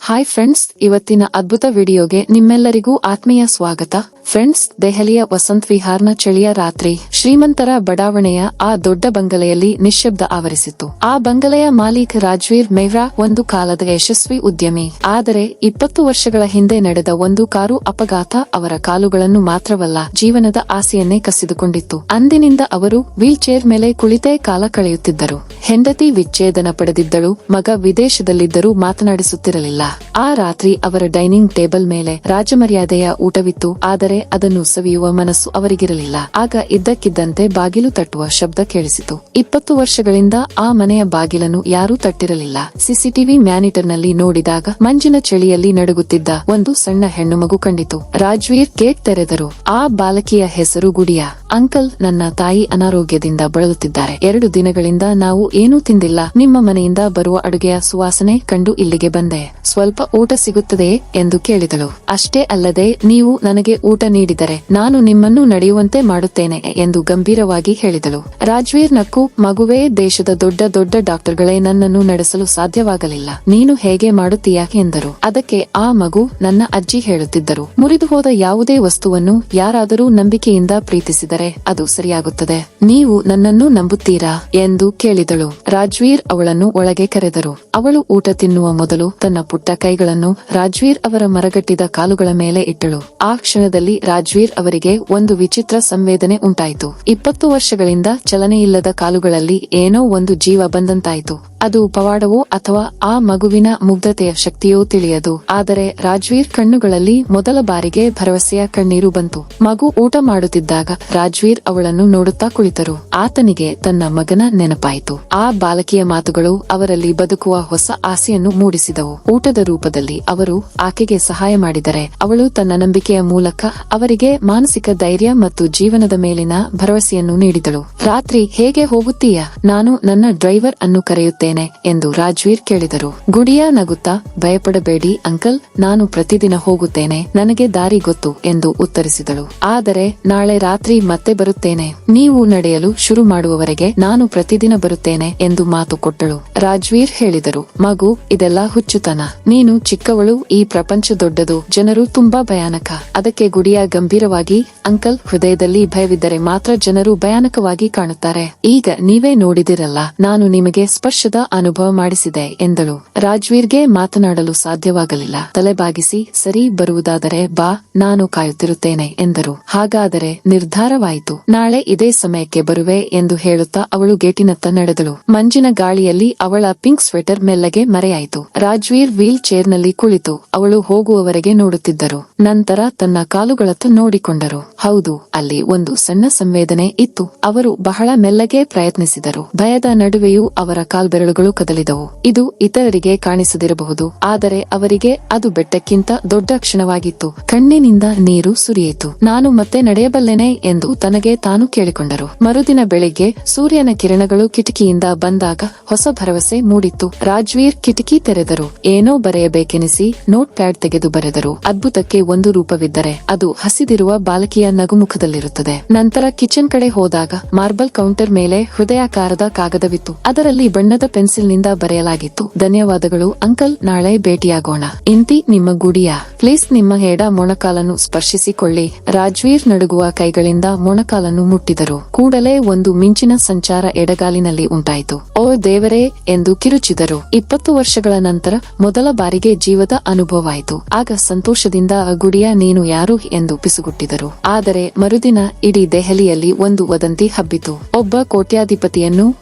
Hi friends, ಇವತ್ತಿನ ಅದ್ಭುತ ವಿಡಿಯೋಗೆ ನಿಮ್ಮೆಲ್ಲರಿಗೂ ಆತ್ಮೀಯ ಸ್ವಾಗತ. ಫ್ರೆಂಡ್ಸ್, ದೆಹಲಿಯ ವಸಂತ್ ವಿಹಾರ್ನ ಚಳಿಯ ರಾತ್ರಿ ಶ್ರೀಮಂತರ ಬಡಾವಣೆಯ ಆ ದೊಡ್ಡ ಬಂಗಲೆಯಲ್ಲಿ ನಿಶ್ಶಬ್ದ ಆವರಿಸಿತ್ತು. ಆ ಬಂಗಲೆಯ ಮಾಲೀಕ ರಾಜ್ವೀರ್ ಮೆಹ್ರಾ ಒಂದು ಕಾಲದ ಯಶಸ್ವಿ ಉದ್ಯಮಿ. ಆದರೆ 20 ವರ್ಷಗಳ ಹಿಂದೆ ನಡೆದ ಒಂದು ಕಾರು ಅಪಘಾತ ಅವರ ಕಾಲುಗಳನ್ನು ಮಾತ್ರವಲ್ಲ, ಜೀವನದ ಆಸೆಯನ್ನೇ ಕಸಿದುಕೊಂಡಿತ್ತು. ಅಂದಿನಿಂದ ಅವರು ವೀಲ್ ಚೇರ್ ಮೇಲೆ ಕುಳಿತೇ ಕಾಲ ಕಳೆಯುತ್ತಿದ್ದರು. ಹೆಂಡತಿ ವಿಚ್ಛೇದನ ಪಡೆದಿದ್ದಳು, ಮಗ ವಿದೇಶದಲ್ಲಿದ್ದರೂ ಮಾತನಾಡಿಸುತ್ತಿರಲಿಲ್ಲ. ಆ ರಾತ್ರಿ ಅವರ ಡೈನಿಂಗ್ ಟೇಬಲ್ ಮೇಲೆ ರಾಜಮರ್ಯಾದೆಯ ಊಟವಿತ್ತು, ಆದರೆ ಅದನ್ನು ಸವಿಯುವ ಮನಸ್ಸು ಅವರಿಗಿರಲಿಲ್ಲ. ಆಗ ಇದ್ದಕ್ಕಿದ್ದಂತೆ ಬಾಗಿಲು ತಟ್ಟುವ ಶಬ್ದ ಕೇಳಿಸಿತು. 20 ವರ್ಷಗಳಿಂದ ಆ ಮನೆಯ ಬಾಗಿಲನ್ನು ಯಾರೂ ತಟ್ಟಿರಲಿಲ್ಲ. ಸಿಸಿಟಿವಿ ಮ್ಯಾನಿಟರ್ನಲ್ಲಿ ನೋಡಿದಾಗ ಮಂಜಿನ ಚಳಿಯಲ್ಲಿ ನಡುಗುತ್ತಿದ್ದ ಒಂದು ಸಣ್ಣ ಹೆಣ್ಣು ಮಗು ಕಂಡಿತು. ರಾಜ್ವೀರ್ ಗೇಟ್ ತೆರೆದರು. ಆ ಬಾಲಕಿಯ ಹೆಸರು ಗುಡಿಯಾ. ಅಂಕಲ್, ನನ್ನ ತಾಯಿ ಅನಾರೋಗ್ಯದಿಂದ ಬಳಲುತ್ತಿದ್ದಾರೆ. 2 ದಿನಗಳಿಂದ ನಾವು ಏನೂ ತಿಂದಿಲ್ಲ. ನಿಮ್ಮ ಮನೆಯಿಂದ ಬರುವ ಅಡುಗೆಯ ಸುವಾಸನೆ ಕಂಡು ಇಲ್ಲಿಗೆ ಬಂದೆ. ಸ್ವಲ್ಪ ಊಟ ಸಿಗುತ್ತದೆಯೇ ಎಂದು ಕೇಳಿದಳು. ಅಷ್ಟೇ ಅಲ್ಲದೆ, ನೀವು ನನಗೆ ಊಟ ನೀಡಿದರೆ ನಾನು ನಿಮ್ಮನ್ನು ನಡೆಯುವಂತೆ ಮಾಡುತ್ತೇನೆ ಎಂದು ಗಂಭೀರವಾಗಿ ಹೇಳಿದಳು. ರಾಜ್ವೀರ್ ನಕ್ಕು, ಮಗುವೇ, ದೇಶದ ದೊಡ್ಡ ದೊಡ್ಡ ಡಾಕ್ಟರ್ಗಳೇ ನನ್ನನ್ನು ನಡೆಸಲು ಸಾಧ್ಯವಾಗಲಿಲ್ಲ. ನೀನು ಹೇಗೆ ಮಾಡುತ್ತೀಯಾ ಎಂದರು. ಅದಕ್ಕೆ ಆ ಮಗು, ನನ್ನ ಅಜ್ಜಿ ಹೇಳುತ್ತಿದ್ದರು, ಮುರಿದು ಹೋದ ಯಾವುದೇ ವಸ್ತುವನ್ನು ಯಾರಾದರೂ ನಂಬಿಕೆಯಿಂದ ಪ್ರೀತಿಸಿದರೆ ಅದು ಸರಿಯಾಗುತ್ತದೆ. ನೀವು ನನ್ನನ್ನು ನಂಬುತ್ತೀರಾ ಎಂದು ಕೇಳಿದಳು. ರಾಜ್ವೀರ್ ಅವಳನ್ನು ಒಳಗೆ ಕರೆದರು. ಅವಳು ಊಟ ತಿನ್ನುವ ಮೊದಲು ತನ್ನ ಪುಟ್ಟ ಕೈಗಳನ್ನು ರಾಜ್ವೀರ್ ಅವರ ಮರಗಟ್ಟಿದ ಕಾಲುಗಳ ಮೇಲೆ ಇಟ್ಟಳು. ಆ ಕ್ಷಣದಲ್ಲಿ ರಾಜ್ವೀರ್ ಅವರಿಗೆ ಒಂದು ವಿಚಿತ್ರ ಸಂವೇದನೆ ಉಂಟಾಯಿತು. 20 ವರ್ಷಗಳಿಂದ ಚಲನೆಯಿಲ್ಲದ ಕಾಲುಗಳಲ್ಲಿ ಏನೋ ಒಂದು ಜೀವ ಬಂದಂತಾಯಿತು. ಅದು ಪವಾಡವೋ ಅಥವಾ ಆ ಮಗುವಿನ ಮುಗ್ಧತೆಯ ಶಕ್ತಿಯೋ ತಿಳಿಯದು. ಆದರೆ ರಾಜ್ವೀರ್ ಕಣ್ಣುಗಳಲ್ಲಿ ಮೊದಲ ಬಾರಿಗೆ ಭರವಸೆಯ ಕಣ್ಣೀರು ಬಂತು. ಮಗು ಊಟ ಮಾಡುತ್ತಿದ್ದಾಗ ರಾಜ್ವೀರ್ ಅವಳನ್ನು ನೋಡುತ್ತಾ ಕುಳಿತರು. ಆತನಿಗೆ ತನ್ನ ಮಗನ ನೆನಪಾಯಿತು. ಆ ಬಾಲಕಿಯ ಮಾತುಗಳು ಅವರಲ್ಲಿ ಬದುಕುವ ಹೊಸ ಆಸೆಯನ್ನು ಮೂಡಿಸಿದವು. ಊಟದ ರೂಪದಲ್ಲಿ ಅವರು ಆಕೆಗೆ ಸಹಾಯ ಮಾಡಿದರೆ ಅವಳು ತನ್ನ ನಂಬಿಕೆಯ ಮೂಲಕ ಅವರಿಗೆ ಮಾನಸಿಕ ಧೈರ್ಯ ಮತ್ತು ಜೀವನದ ಮೇಲಿನ ಭರವಸೆಯನ್ನು ನೀಡಿದಳು. ರಾತ್ರಿ ಹೇಗೆ ಹೋಗುತ್ತೀಯಾ? ನಾನು ನನ್ನ ಡ್ರೈವರ್ ಅನ್ನು ಕರೆಯುತ್ತೇನೆ ಎಂದು ರಾಜ್ವೀರ್ ಕೇಳಿದರು. ಗುಡಿಯಾ ನಗುತ್ತಾ, ಭಯಪಡಬೇಡಿ ಅಂಕಲ್, ನಾನು ಪ್ರತಿದಿನ ಹೋಗುತ್ತೇನೆ, ನನಗೆ ದಾರಿ ಗೊತ್ತು ಎಂದು ಉತ್ತರಿಸಿದಳು. ಆದರೆ ನಾಳೆ ರಾತ್ರಿ ಮತ್ತೆ ಬರುತ್ತೇನೆ. ನೀವು ನಡೆಯಲು ಶುರು ಮಾಡುವವರೆಗೆ ನಾನು ಪ್ರತಿದಿನ ಬರುತ್ತೇನೆ ಎಂದು ಮಾತು ಕೊಟ್ಟಳು. ರಾಜ್ವೀರ್ ಹೇಳಿದರು, ಮಗು, ಇದೆಲ್ಲ ಹುಚ್ಚುತನ. ನೀನು ಚಿಕ್ಕವಳು, ಈ ಪ್ರಪಂಚ ದೊಡ್ಡದು, ಜನರು ತುಂಬಾ ಭಯಾನಕ. ಅದಕ್ಕೆ ಗುಡಿಯಾ ಗಂಭೀರವಾಗಿ, ಅಂಕಲ್, ಹೃದಯದಲ್ಲಿ ಭಯವಿದ್ದರೆ ಮಾತ್ರ ಜನರು ಭಯಾನಕವಾಗಿ ಕಾಣುತ್ತಾರೆ. ಈಗ ನೀವೇ ನೋಡಿದಿರಲ್ಲ, ನಾನು ನಿಮಗೆ ಸ್ಪರ್ಶದ ಅನುಭವ ಮಾಡಿಸಿದೆ ಎಂದಳು. ರಾಜ್ವೀರ್ಗೆ ಮಾತನಾಡಲು ಸಾಧ್ಯವಾಗಲಿಲ್ಲ. ತಲೆಬಾಗಿಸಿ, ಸರಿ, ಬರುವುದಾದರೆ ಬಾ, ನಾನು ಕಾಯುತ್ತಿರುತ್ತೇನೆ ಎಂದರು. ಹಾಗಾದರೆ ನಿರ್ಧಾರವಾಯಿತು. ನಾಳೆ ಇದೇ ಸಮಯಕ್ಕೆ ಬರುವೆ ಎಂದು ಹೇಳುತ್ತಾ ಅವಳು ಗೇಟಿನತ್ತ ನಡೆದಳು. ಮಂಜಿನ ಗಾಳಿಯಲ್ಲಿ ಅವಳ ಪಿಂಕ್ ಸ್ವೆಟರ್ ಮೆಲ್ಲಗೆ ಮರೆಯಾಯಿತು. ರಾಜ್ವೀರ್ ವೀಲ್ ಚೇರ್ನಲ್ಲಿ ಕುಳಿತು ಅವಳು ಹೋಗುವವರೆಗೆ ನೋಡುತ್ತಿದ್ದರು. ನಂತರ ತನ್ನ ಕಾಲುಗಳತ್ತ ನೋಡಿಕೊಂಡರು. ಹೌದು, ಅಲ್ಲಿ ಒಂದು ಸಣ್ಣ ಸಂವೇದನೆ ಇತ್ತು. ಅವರು ಬಹಳ ಮೆಲ್ಲಗೆ ಪ್ರಯತ್ನಿಸಿದರು. ಭಯದ ನಡುವೆಯೂ ಅವರ ಕಾಲ್ಬೆರಳುಗಳು ಕದಲಿದವು. ಇದು ಇತರರಿಗೆ ಕಾಣಿಸದಿರಬಹುದು, ಆದರೆ ಅವರಿಗೆ ಅದು ಬೆಟ್ಟಕ್ಕಿಂತ ದೊಡ್ಡ ಕ್ಷಣವಾಗಿತ್ತು. ಕಣ್ಣಿನಿಂದ ನೀರು ಸುರಿಯಿತು. ನಾನು ಮತ್ತೆ ನಡೆಯಬಲ್ಲೆನೆ ಎಂದು ತನಗೆ ತಾನು ಕೇಳಿಕೊಂಡರು. ಮರುದಿನ ಬೆಳಿಗ್ಗೆ ಸೂರ್ಯನ ಕಿರಣಗಳು ಕಿಟಕಿಯಿಂದ ಬಂದಾಗ ಹೊಸ ಭರವಸೆ ಮೂಡಿತ್ತು. ರಾಜ್ವೀರ್ ಕಿಟಕಿ ತೆರೆದರು. ಏನೋ ಬರೆಯಬೇಕೆನಿಸಿ ನೋಟ್ ಪ್ಯಾಡ್ ತೆಗೆದು ಬರೆದರು. ಅದ್ಭುತಕ್ಕೆ ಒಂದು ರೂಪವಿದ್ದರೆ ಅದು ಹಸಿದಿರುವ ಬಾಲಕಿಯ ನಗುಮುಖದಲ್ಲಿರುತ್ತದೆ. ನಂತರ ಕಿಚನ್ ಕಡೆ ಹೋದಾಗ ಮಾರ್ಬಲ್ ಕೌಂಟರ್ ಮೇಲೆ ಹೃದಯಾಕಾರದ ಕಾಗದವಿತ್ತು. ಅದರಲ್ಲಿ ಬಣ್ಣದ ಪೆನ್ಸಿಲ್ನಿಂದ ಬರೆಯಲಾಗಿತ್ತು, ಧನ್ಯವಾದಗಳು ಅಂಕಲ್, ನಾಳೆ ಭೇಟಿಯಾಗೋಣ. ಇಂತಿ, ನಿಮ್ಮ ಗುಡಿಯಾ. ಪ್ಲೀಸ್ ನಿಮ್ಮ ಎಡ ಮೊಣಕಾಲನ್ನು ಸ್ಪರ್ಶಿಸಿಕೊಳ್ಳಿ. ರಾಜ್ವೀರ್ ನಡುಗುವ ಕೈಗಳಿಂದ ಮೊಣಕಾಲನ್ನು ಮುಟ್ಟಿದರು. ಕೂಡಲೇ ಒಂದು ಮಿಂಚಿನ ಸಂಚಾರ ಎಡಗಾಲಿನಲ್ಲಿ ಉಂಟಾಯಿತು. ಓ ದೇವರೇ ಎಂದು ಕಿರುಚಿದರು. 20 ವರ್ಷಗಳ ನಂತರ ಮೊದಲ ಬಾರಿಗೆ ಜೀವದ ಅನುಭವವಾಯಿತು. ಆಗ ಸಂತೋಷದಿಂದ ಗುಡಿಯಾ, ನೀನು ಯಾರು ಎಂದು ಪಿಸುಗುಟ್ಟಿದರು. ಆದರೆ ಮರುದಿನ ಇಡೀ ದೆಹಲಿಯಲ್ಲಿ ಒಂದು ವದಂತಿ ಹಬ್ಬಿತು. ಒಬ್ಬ ಕೋಟ್ಯಾಧಿಪತಿಯನ್ನು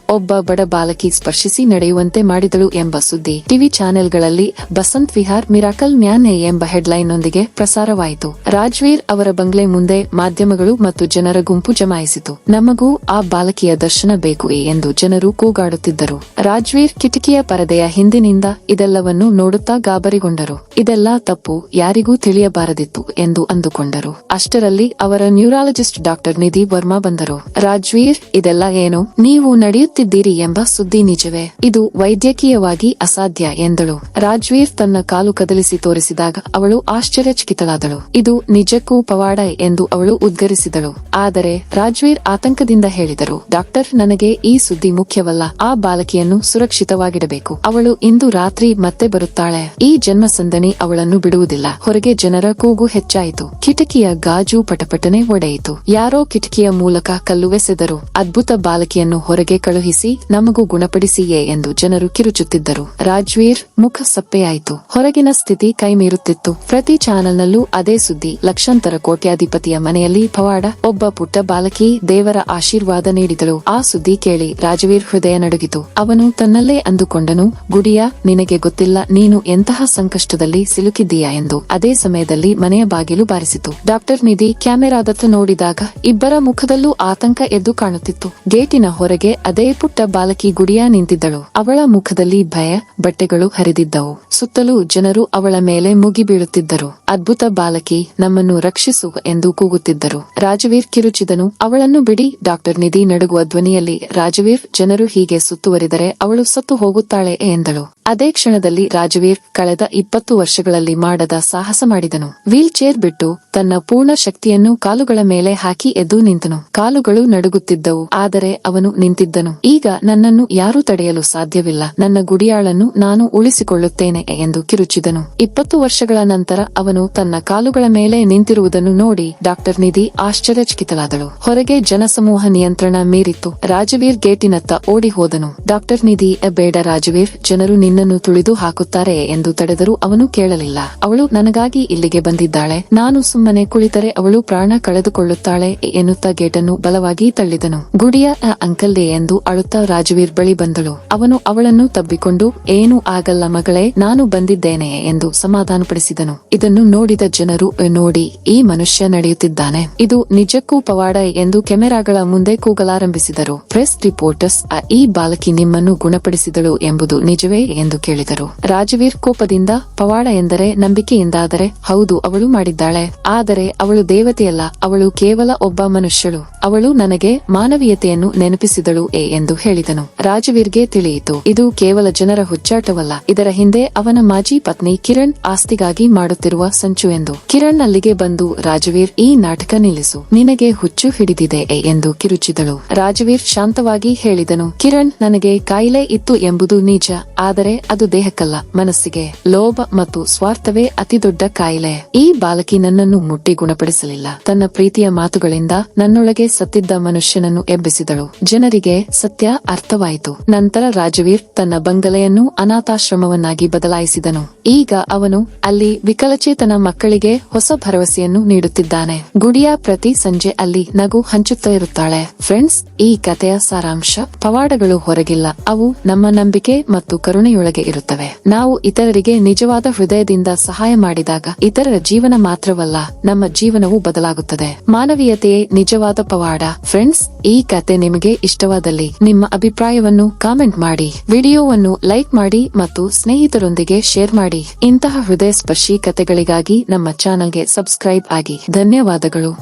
ಒಬ್ಬ ಬಡ ಬಾಲಕಿ ಸ್ಪರ್ಶಿಸಿ ನಡೆಯುವಂತೆ ಮಾಡಿದಳು ಎಂಬ ಸುದ್ದಿ ಟಿವಿ ಚಾನೆಲ್ಗಳಲ್ಲಿ ಬಸಂತ್ ವಿಹಾರ್ ಮಿರಾಕಲ್ ಮ್ಯಾನ್ ಎಂಬ ಹೆಡ್ಲೈನ್ನೊಂದಿಗೆ ಪ್ರಸಾರವಾಯಿತು. ರಾಜ್ವೀರ್ ಅವರ ಬಂಗ್ಲೆ ಮುಂದೆ ಮಾಧ್ಯಮಗಳು ಮತ್ತು ಜನರ ಗುಂಪು ಜಮಾಯಿಸಿತು. ನಮಗೂ ಆ ಬಾಲಕಿಯ ದರ್ಶನ ಬೇಕು ಎಂದು ಜನರು ಕೂಗಾಡುತ್ತಿದ್ದರು. ರಾಜ್ವೀರ್ ಕಿಟಕಿಯ ಪರದೆಯ ಹಿಂದಿನಿಂದ ಇದೆಲ್ಲವನ್ನು ನೋಡುತ್ತಾ ಗಾಬರಿಗೊಂಡರು. ಇದೆಲ್ಲ ತಪ್ಪು, ಯಾರಿಗೂ ತಿಳಿಯಬಾರದಿತ್ತು ಎಂದು ಅಂದುಕೊಂಡರು. ಅಷ್ಟರಲ್ಲಿ ಅವರ ನ್ಯೂರಾಲಜಿಸ್ಟ್ ಡಾಕ್ಟರ್ ನಿಧಿ ವರ್ಮಾ ಬಂದರು. ರಾಜ್ವೀರ್, ಇದೆಲ್ಲ ಏನು ನೀವು ನಡೆಯುತ್ತಿದ್ದೀರಿ ಎಂಬ ಸುದ್ದಿ ನಿಜವೇ? ಇದು ವೈದ್ಯಕೀಯವಾಗಿ ಅಸಾಧ್ಯ ಎಂದಳು. ರಾಜ್ವೀರ್ ತನ್ನ ಕಾಲು ಕದಲಿಸಿ ತೋರಿಸಿದಾಗ ಅವಳು ಆಶ್ಚರ್ಯಚಕಿತಳಾದಳು. ಇದು ನಿಜಕ್ಕೂ ಪವಾಡ ಎಂದು ಅವಳು ಉದ್ಗರಿಸಿದಳು. ಆದರೆ ರಾಜ್ವೀರ್ ಆತಂಕದಿಂದ ಹೇಳಿದರು, ಡಾಕ್ಟರ್, ನನಗೆ ಈ ಸುದ್ದಿ ಮುಖ್ಯವಲ್ಲ. ಆ ಬಾಲಕಿಯನ್ನು ಸುರಕ್ಷಿತವಾಗಿಡಬೇಕು. ಅವಳು ಇಂದು ರಾತ್ರಿ ಮತ್ತೆ ಬರುತ್ತಾಳೆ ಇರುತ್ತಾಳೆ. ಈ ಜನ್ಮಸಂದಣಿ ಅವಳನ್ನು ಬಿಡುವುದಿಲ್ಲ. ಹೊರಗೆ ಜನರ ಕೂಗು ಹೆಚ್ಚಾಯಿತು. ಕಿಟಕಿಯ ಗಾಜು ಪಟಪಟನೆ ಒಡೆಯಿತು. ಯಾರೋ ಕಿಟಕಿಯ ಮೂಲಕ ಕಲ್ಲುವೆಸೆದರು. ಅದ್ಭುತ ಬಾಲಕಿಯನ್ನು ಹೊರಗೆ ಕಳುಹಿಸಿ ನಮಗೂ ಗುಣಪಡಿಸಿಯೇ ಎಂದು ಜನರು ಕಿರುಚುತ್ತಿದ್ದರು. ರಾಜ್ವೀರ್ ಮುಖ ಸಪ್ಪೆಯಾಯಿತು. ಹೊರಗಿನ ಸ್ಥಿತಿ ಕೈಮೀರುತ್ತಿತ್ತು. ಪ್ರತಿ ಚಾನೆಲ್ನಲ್ಲೂ ಅದೇ ಸುದ್ದಿ. ಲಕ್ಷಾಂತರ ಕೋಟ್ಯಾಧಿಪತಿಯ ಮನೆಯಲ್ಲಿ ಪವಾಡ. ಒಬ್ಬ ಪುಟ್ಟ ಬಾಲಕಿ ದೇವರ ಆಶೀರ್ವಾದ ನೀಡಿದಳು. ಆ ಸುದ್ದಿ ಕೇಳಿ ರಾಜವೀರ್ ಹೃದಯ ನಡುಗಿತು. ಅವನು ತನ್ನಲ್ಲೇ ಅಂದುಕೊಂಡನು, ಗುಡಿಯಾ, ನಿನಗೆ ಗೊತ್ತಿಲ್ಲ ನೀನು ಎಂತಹ ಸಂಕಷ್ಟದಲ್ಲಿ ಸಿಲುಕಿದ್ದೀಯಾ ಎಂದು. ಅದೇ ಸಮಯದಲ್ಲಿ ಮನೆಯ ಬಾಗಿಲು ಬಾರಿಸಿತು. ಡಾಕ್ಟರ್ ನಿಧಿ ಕ್ಯಾಮೆರಾದತ್ತ ನೋಡಿದಾಗ ಇಬ್ಬರ ಮುಖದಲ್ಲೂ ಆತಂಕ ಎದ್ದು ಕಾಣುತ್ತಿತ್ತು. ಗೇಟಿನ ಹೊರಗೆ ಅದೇ ಪುಟ್ಟ ಬಾಲಕಿ ಗುಡಿಯಾ ನಿಂತಿದ್ದಳು. ಅವಳ ಮುಖದಲ್ಲಿ ಭಯ, ಬಟ್ಟೆಗಳು ಹರಿದಿದ್ದವು. ಸುತ್ತಲೂ ಜನರು ಅವಳ ಮೇಲೆ ಮುಗಿಬೀಳುತ್ತಿದ್ದರು. ಅದ್ಭುತ ಬಾಲಕಿ, ನಮ್ಮನ್ನು ರಕ್ಷಿಸು ಎಂದು ಕೂಗುತ್ತಿದ್ದರು. ರಾಜವೀರ್ ಕಿರುಚಿದನು, ಅವಳನ್ನು ಬಿಡಿ. ಡಾಕ್ಟರ್ ನಿಧಿ ನಡುಗುವ ಧ್ವನಿಯಲ್ಲಿ, ರಾಜವೀರ್, ಜನರು ಹೀಗೆ ಸುತ್ತುವರಿದರೆ ಅವಳು ಸತ್ತು ಹೋಗುತ್ತಾಳೆ ಎಂದಳು. ಅದೇ ಕ್ಷಣದಲ್ಲಿ ರಾಜವೀರ್ ಕಳೆದ 20 ವರ್ಷಗಳಲ್ಲಿ ಮಾಡದ ಸಾಹಸ ಮಾಡಿದನು. ವೀಲ್ ಚೇರ್ ಬಿಟ್ಟು ತನ್ನ ಪೂರ್ಣ ಶಕ್ತಿಯನ್ನು ಕಾಲುಗಳ ಮೇಲೆ ಹಾಕಿ ಎದ್ದು ನಿಂತನು. ಕಾಲುಗಳು ನಡುಗುತ್ತಿದ್ದವು, ಆದರೆ ಅವನು ನಿಂತಿದ್ದನು. ಈಗ ನನ್ನನ್ನು ಯಾರೂ ತಡೆಯಲು ಸಾಧ್ಯವಿಲ್ಲ. ನನ್ನ ಗುಡಿಯಾಳನ್ನು ನಾನು ಉಳಿಸಿಕೊಳ್ಳುತ್ತೇನೆ ಎಂದು ಕಿರುಚಿದನು. 20 ವರ್ಷಗಳ ನಂತರ ಅವನು ತನ್ನ ಕಾಲುಗಳ ಮೇಲೆ ನಿಂತಿರುವುದನ್ನು ನೋಡಿ ಡಾಕ್ಟರ್ ನಿಧಿ ಆಶ್ಚರ್ಯಚಕಿತಳಾದಳು. ಹೊರಗೆ ಜನಸಮೂಹ ನಿಯಂತ್ರಣ ಮೀರಿತ್ತು. ರಾಜವೀರ್ ಗೇಟಿನತ್ತ ಓಡಿ ಹೋದನು. ಡಾಕ್ಟರ್ ನಿಧಿ, ಬೇಡ ರಾಜವೀರ್, ಜನರು ನಿನ್ನನ್ನು ತುಳಿದು ಹಾಕುತ್ತಾರೆ ಎಂದು ತಡೆದರೂ ಅವನು ಕೇಳಲಿಲ್ಲ. ಅವಳು ನನಗಾಗಿ ಇಲ್ಲಿಗೆ ಬಂದಿದ್ದಾಳೆ. ನಾನು ಸುಮ್ಮನೆ ಕುಳಿತರೆ ಅವಳು ಪ್ರಾಣ ಕಳೆದುಕೊಳ್ಳುತ್ತಾಳೆ ಎನ್ನುತ್ತಾ ಗೇಟನ್ನು ಬಲವಾಗಿ ತಳ್ಳಿದನು. ಗುಡಿಯ ಅಂಕಲ್ಲೆ ಎಂದು ಅಳುತ್ತಾ ರಾಜವೀರ್ ಬಳಿ ಬಂದಳು. ಅವನು ಅವಳನ್ನು ತಬ್ಬಿಕೊಂಡು, ಏನೂ ಆಗಲ್ಲ ಮಗಳೇ, ನಾನು ಬಂದಿದ್ದೇನೆ ಎಂದು ಸಮಾಧಾನಪಡಿಸಿದನು. ಇದನ್ನು ನೋಡಿದ ಜನರು, ನೋಡಿ, ಈ ಮನುಷ್ಯ ನಡೆಯುತ್ತಿದ್ದಾನೆ, ಇದು ನಿಜಕ್ಕೂ ಪವಾಡ ಎಂದು ಕೆಮೆರಾಗಳ ಮುಂದೆ ಕೂಗಲಾರಂಭಿಸಿದರು. ಪ್ರೆಸ್ ರಿಪೋರ್ಟರ್ಸ್, ಈ ಬಾಲಕಿ ನಿಮ್ಮನ್ನು ಗುಣಪಡಿಸಿದಳು ಎಂಬುದು ನಿಜವೇ ಎಂದು ಕೇಳಿದರು. ರಾಜವೀರ್ ಕೋಪದಿಂದ, ಪವಾಡ ಎಂದರೆ ನಂಬಿಕೆಯಿಂದಾದರೆ ಹೌದು, ಅವಳು ಮಾಡಿದ್ದಾಳೆ. ಆದರೆ ಅವಳು ದೇವತೆಯಲ್ಲ, ಅವಳು ಕೇವಲ ಒಬ್ಬ ಮನುಷ್ಯಳು. ಅವಳು ನನಗೆ ಮಾನವೀಯತೆಯನ್ನು ನೆನಪಿಸಿದಳು ಎಂದು ಹೇಳಿದನು. ರಾಜವೀರ್ಗೆ ತಿಳಿಯಿತು, ಇದು ಕೇವಲ ಜನರ ಹುಚ್ಚಾಟವಲ್ಲ, ಇದರ ಹಿಂದೆ ಅವನ ಮಾಜಿ ಪತ್ನಿ ಕಿರಣ್ ಆಸ್ತಿಗಾಗಿ ಮಾಡುತ್ತಿರುವ ಸಂಚು ಎಂದು. ಕಿರಣ್ ಅಲ್ಲಿಗೆ ಬಂದು, ರಾಜವೀರ್, ಈ ನಾಟಕ ನಿಲ್ಲಿಸು, ನಿನಗೆ ಹುಚ್ಚು ಹಿಡಿದಿದೆ ಎಂದು ಕಿರುಚಿದಳು. ರಾಜವೀರ್ ಶಾಂತವಾಗಿ ಹೇಳಿದನು, ಕಿರಣ್, ನನಗೆ ಕಾಯಿಲೆ ಇತ್ತು ಎಂಬುದು ನಿಜ, ಆದರೆ ಅದು ದೇಹಕ್ಕಲ್ಲ, ಮನಸ್ಸಿಗೆ. ಲೋಭ ಮತ್ತು ಸ್ವಾರ್ಥವೇ ಅತಿದೊಡ್ಡ ಕಾಯಿಲೆ. ಈ ಬಾಲಕಿ ನನ್ನನ್ನು ಮುಟ್ಟಿ ಗುಣಪಡಿಸಲಿಲ್ಲ. ತನ್ನ ಪ್ರೀತಿಯ ಮಾತುಗಳಿಂದ ನನ್ನೊಳಗೆ ಸತ್ತಿದ್ದ ಮನುಷ್ಯನನ್ನು ಎಬ್ಬಿಸಿದಳು. ಜನರಿಗೆ ಸತ್ಯ ಅರ್ಥವಾಯಿತು. ನಂತರ ರಾಜವೀರ್ ತನ್ನ ಬಂಗಲೆಯನ್ನು ಅನಾಥಾಶ್ರಮವನ್ನಾಗಿ ಬದಲಾಯಿಸಿದನು. ಈಗ ಅವನು ಅಲ್ಲಿ ವಿಕಲಚೇತನ ಮಕ್ಕಳಿಗೆ ಹೊಸ ಭರವಸೆಯನ್ನು ನೀಡುತ್ತಿದ್ದಾನೆ. ಗುಡಿಯಾ ಪ್ರತಿ ಸಂಜೆ ಅಲ್ಲಿ ನಗು ಹಂಚುತ್ತಾ ಇರುತ್ತಾಳೆ. ಫ್ರೆಂಡ್ಸ್, ಈ ಕಥೆಯ ಸಾರಾಂಶ, ಪವಾಡಗಳು ಹೊರಗಿಲ್ಲ, ಅವು ನಮ್ಮ ನಂಬಿಕೆ ಮತ್ತು ಕರುಣೆಯೊಳಗೆ ಇರುತ್ತವೆ. ನಾವು ಇತರರಿಗೆ ನಿಜವಾದ ಹೃದಯದಿಂದ ಸಹಾಯ ಮಾಡಿದಾಗ ಇತರರ ಜೀವನ ಮಾತ್ರವಲ್ಲ, ನಮ್ಮ ಜೀವನವೂ ಬದಲಾಗುತ್ತದೆ. ಮಾನವೀಯತೆಯೇ ನಿಜವಾದ ಪವಾಡ. ಫ್ರೆಂಡ್ಸ್, ಈ ಕತೆ ನಿಮಗೆ ಇಷ್ಟವಾದಲ್ಲಿ ನಿಮ್ಮ ಅಭಿಪ್ರಾಯವನ್ನು ಕಾಮೆಂಟ್ ಮಾಡಿ, ವಿಡಿಯೋವನ್ನು ಲೈಕ್ ಮಾಡಿ ಮತ್ತು ಸ್ನೇಹಿತರೊಂದಿಗೆ ಶೇರ್ ಮಾಡಿ. ಇಂತಹ ಹೃದಯ ಸ್ಪರ್ಶಿ ಕತೆಗಳಿಗಾಗಿ ನಮ್ಮ ಚಾನೆಲ್ಗೆ ಸಬ್ಸ್ಕ್ರೈಬ್ ಆಗಿ. ಧನ್ಯವಾದಗಳು.